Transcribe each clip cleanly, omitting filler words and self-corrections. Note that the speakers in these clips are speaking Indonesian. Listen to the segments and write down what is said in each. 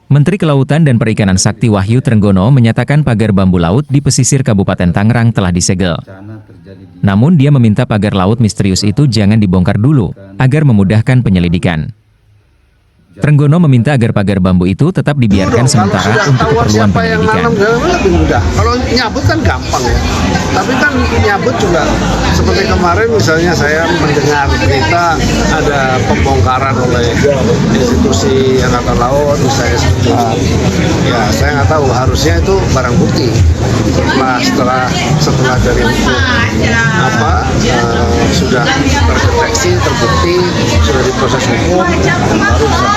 Menteri Kelautan dan Perikanan Sakti Wahyu Trenggono menyatakan pagar bambu laut di pesisir Kabupaten Tangerang telah disegel. Namun dia meminta pagar laut misterius itu jangan dibongkar dulu, agar memudahkan penyelidikan. Trenggono meminta agar pagar bambu itu tetap dibiarkan sementara untuk keperluan penyelidikan. Lebih mudah. Kalau nyabut kan gampang ya. Tapi kan nyabut juga seperti kemarin misalnya saya mendengar berita ada pembongkaran oleh institusi Angkatan Laut misalnya seperti itu. Ya saya nggak tahu, harusnya itu barang bukti. Setelah dari itu sudah terdeteksi, terbukti, sudah diproses hukum, baru bisa.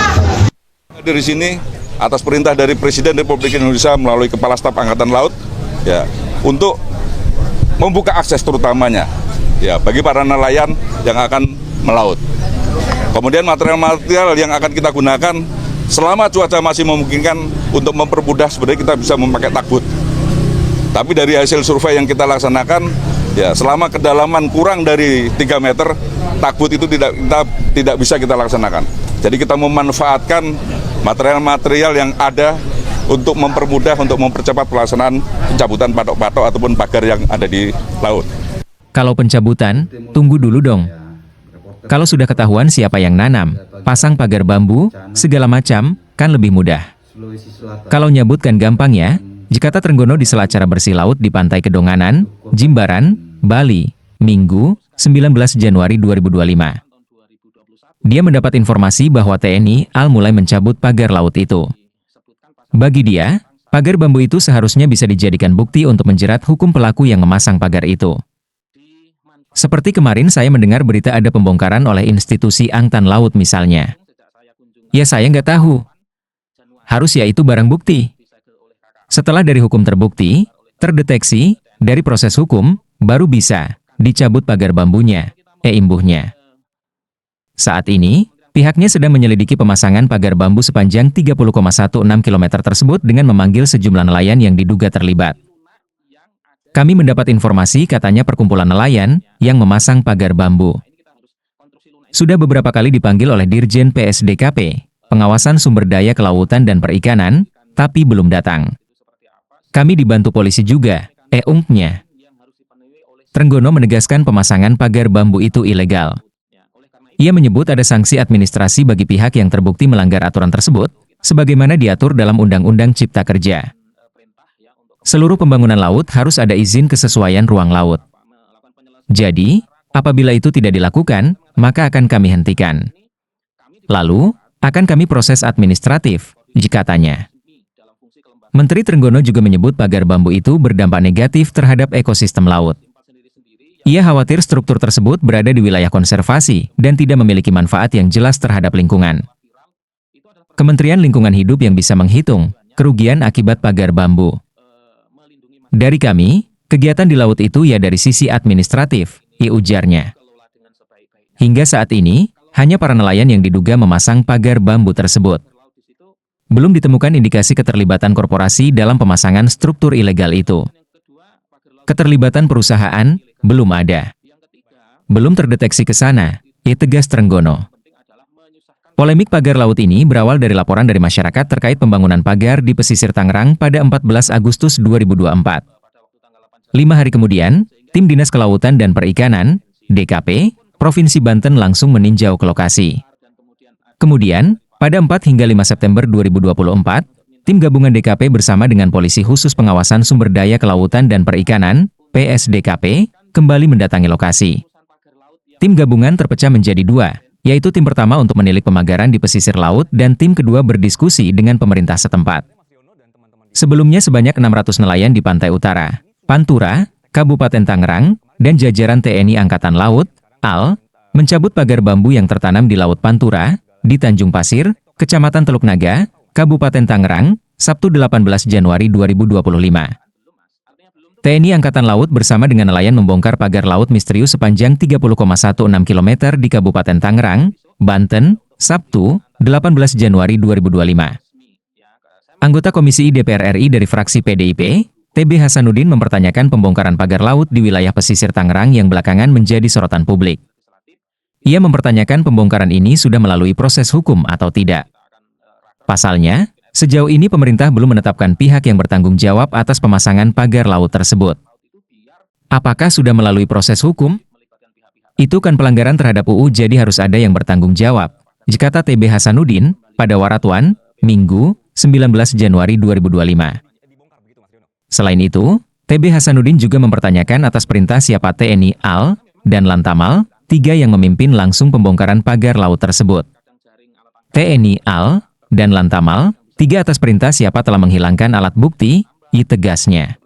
Dari sini atas perintah dari Presiden Republik Indonesia melalui Kepala Staf Angkatan Laut ya untuk membuka akses terutamanya ya bagi para nelayan yang akan melaut. Kemudian material-material yang akan kita gunakan selama cuaca masih memungkinkan untuk mempermudah sebenarnya kita bisa memakai tagbut. Tapi dari hasil survei yang kita laksanakan ya selama kedalaman kurang dari 3 meter tagbut itu tidak bisa kita laksanakan. Jadi kita memanfaatkan material-material yang ada untuk mempermudah, untuk mempercepat pelaksanaan pencabutan patok-patok ataupun pagar yang ada di laut. Kalau pencabutan, tunggu dulu dong. Kalau sudah ketahuan siapa yang nanam, pasang pagar bambu, segala macam, kan lebih mudah. Kalau nyabut kan gampang ya. Jikata Trenggono di sela acara bersih laut di Pantai Kedonganan, Jimbaran, Bali, Minggu, 19 Januari 2025. Dia mendapat informasi bahwa TNI AL mulai mencabut pagar laut itu. Bagi dia, pagar bambu itu seharusnya bisa dijadikan bukti untuk menjerat hukum pelaku yang memasang pagar itu. Seperti kemarin saya mendengar berita ada pembongkaran oleh institusi Angkatan Laut misalnya. Ya saya nggak tahu. Harus ya itu barang bukti. Setelah dari hukum terbukti, terdeteksi, dari proses hukum, baru bisa dicabut pagar bambunya, imbuhnya. Saat ini, pihaknya sedang menyelidiki pemasangan pagar bambu sepanjang 30,16 km tersebut dengan memanggil sejumlah nelayan yang diduga terlibat. Kami mendapat informasi katanya perkumpulan nelayan yang memasang pagar bambu. Sudah beberapa kali dipanggil oleh Dirjen PSDKP, Pengawasan Sumber Daya Kelautan dan Perikanan, tapi belum datang. Kami dibantu polisi juga, nya. Trenggono menegaskan pemasangan pagar bambu itu ilegal. Ia menyebut ada sanksi administrasi bagi pihak yang terbukti melanggar aturan tersebut, sebagaimana diatur dalam Undang-Undang Cipta Kerja. Seluruh pembangunan laut harus ada izin kesesuaian ruang laut. Jadi, apabila itu tidak dilakukan, maka akan kami hentikan. Lalu, akan kami proses administratif, jikatanya. Menteri Trenggono juga menyebut pagar bambu itu berdampak negatif terhadap ekosistem laut. Ia khawatir struktur tersebut berada di wilayah konservasi dan tidak memiliki manfaat yang jelas terhadap lingkungan. Kementerian Lingkungan Hidup yang bisa menghitung kerugian akibat pagar bambu. Dari kami, kegiatan di laut itu ya dari sisi administratif, ujarnya. Hingga saat ini, hanya para nelayan yang diduga memasang pagar bambu tersebut. Belum ditemukan indikasi keterlibatan korporasi dalam pemasangan struktur ilegal itu. Keterlibatan perusahaan belum ada. Belum terdeteksi ke sana, tegas Trenggono. Polemik pagar laut ini berawal dari laporan dari masyarakat terkait pembangunan pagar di pesisir Tangerang pada 14 Agustus 2024. 5 hari kemudian, tim Dinas Kelautan dan Perikanan, DKP, Provinsi Banten langsung meninjau ke lokasi. Kemudian, pada 4 hingga 5 September 2024, tim gabungan DKP bersama dengan Polisi Khusus Pengawasan Sumber Daya Kelautan dan Perikanan, PSDKP, kembali mendatangi lokasi. Tim gabungan terpecah menjadi 2, yaitu tim pertama untuk menilik pemagaran di pesisir laut dan tim kedua berdiskusi dengan pemerintah setempat. Sebelumnya sebanyak 600 nelayan di Pantai Utara, Pantura, Kabupaten Tangerang, dan jajaran TNI Angkatan Laut, AL, mencabut pagar bambu yang tertanam di Laut Pantura, di Tanjung Pasir, Kecamatan Teluk Naga, Kabupaten Tangerang, Sabtu 18 Januari 2025. TNI Angkatan Laut bersama dengan nelayan membongkar pagar laut misterius sepanjang 30,16 km di Kabupaten Tangerang, Banten, Sabtu, 18 Januari 2025. Anggota Komisi I DPR RI dari fraksi PDIP, TB Hasanuddin mempertanyakan pembongkaran pagar laut di wilayah pesisir Tangerang yang belakangan menjadi sorotan publik. Ia mempertanyakan pembongkaran ini sudah melalui proses hukum atau tidak. Pasalnya, Sejauh ini pemerintah belum menetapkan pihak yang bertanggung jawab atas pemasangan pagar laut tersebut. Apakah sudah melalui proses hukum? Itu kan pelanggaran terhadap UU, jadi harus ada yang bertanggung jawab, kata TB Hasanuddin pada Waratuan, Minggu, 19 Januari 2025. Selain itu, TB Hasanuddin juga mempertanyakan atas perintah siapa TNI AL dan Lantamal, 3 yang memimpin langsung pembongkaran pagar laut tersebut. TNI AL dan Lantamal, 3 atas perintah siapa telah menghilangkan alat bukti, tegasnya.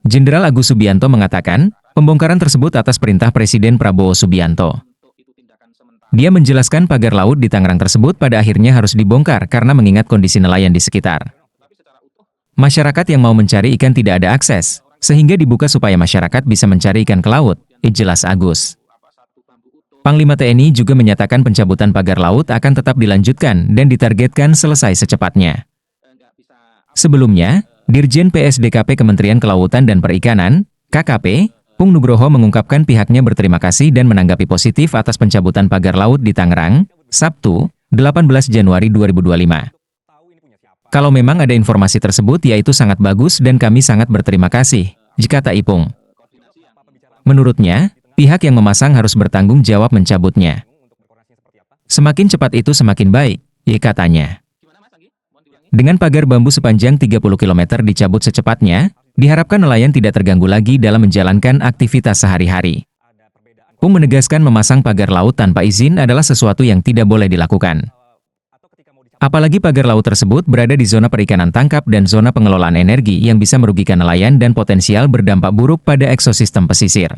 Jenderal Agus Subianto mengatakan, pembongkaran tersebut atas perintah Presiden Prabowo Subianto. Dia menjelaskan pagar laut di Tangerang tersebut pada akhirnya harus dibongkar karena mengingat kondisi nelayan di sekitar. Masyarakat yang mau mencari ikan tidak ada akses, sehingga dibuka supaya masyarakat bisa mencari ikan ke laut, jelas Agus. Panglima TNI juga menyatakan pencabutan pagar laut akan tetap dilanjutkan dan ditargetkan selesai secepatnya. Sebelumnya, Dirjen PSDKP Kementerian Kelautan dan Perikanan, KKP, Pung Nugroho mengungkapkan pihaknya berterima kasih dan menanggapi positif atas pencabutan pagar laut di Tangerang, Sabtu, 18 Januari 2025. Kalau memang ada informasi tersebut, ya itu sangat bagus dan kami sangat berterima kasih, kata Ipung. Menurutnya, pihak yang memasang harus bertanggung jawab mencabutnya. Semakin cepat itu semakin baik, katanya. Dengan pagar bambu sepanjang 30 km dicabut secepatnya, diharapkan nelayan tidak terganggu lagi dalam menjalankan aktivitas sehari-hari. Pung menegaskan memasang pagar laut tanpa izin adalah sesuatu yang tidak boleh dilakukan. Apalagi pagar laut tersebut berada di zona perikanan tangkap dan zona pengelolaan energi yang bisa merugikan nelayan dan potensial berdampak buruk pada ekosistem pesisir.